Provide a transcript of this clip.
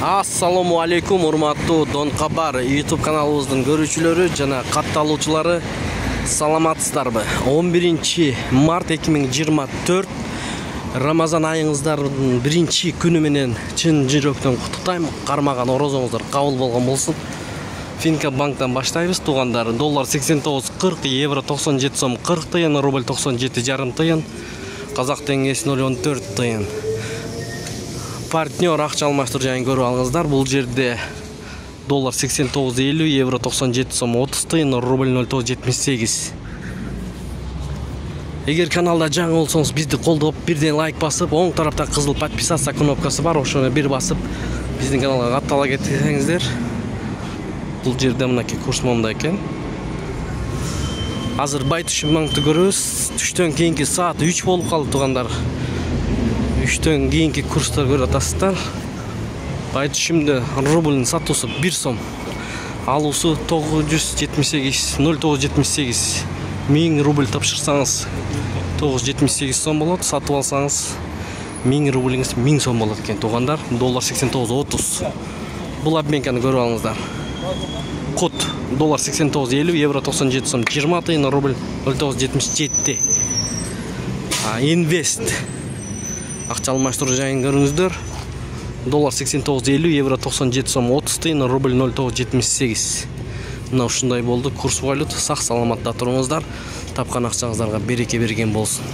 Assalamu алейкум, урматтуу Дон Кабар YouTube каналыбыздын көрүүчүлөрү жана катталуучулары. Саламатсыздарбы? 11 март 2024 Рамазан айыңыздардын биринчи күнү менен чын жүрөктөн куттуктайм. Кармаган орозоңуздар кабыл болгон болсун. Финка банктан баштайбыз, туугандар. Доллар 89.40, евро 97 сом 40 тыйын, рубль 97,5 тыйын, казак теңгеси 0,14 тыйын. Партнер акча алмаштыруу жайын көрүп алыңыздар. Бул жерде доллар 89,50, евро 97 сом 30 тыйын, рубль 0,978. Эгер каналда жаңы болсоңуз, бизди колдоп, бирден лайк басып, оң тарапта кызыл подписаться кнопкасы бар, ошону бир басып, биздин каналга каттала кетсеңиздер. Бул жерде мынакей курс момундай экен. Азыр Байтүш банкты көрөбүз. Түштөн кийинки саат 3 болуп калды, туугандар. 3төн кийинки курстар көрүп атасыздар. Байтүшүмдө рубльдин сатуусу 1 сом, алуусу 978, 0,978. 1000 рубль тапшырсаңыз 978 сом болот, сатып алсаңыз 1000 рублиңиз 1000 сом болот экен, туугандар. Доллар 89.30. Бул обменканы көрүп алыңыздар. Код доллар 89,50, евро 97 сом 20 тыйын, рубль 0,977. Инвест акча алмаштыруу жайын көрүңүздөр. Доллар 89,50, евро 97 сом 30 тыйын, рубль 0,978. Мына ушундай болду курс валют. Сак саламатта туруңуздар. Тапкан акчаңыздарга береке берген болсун.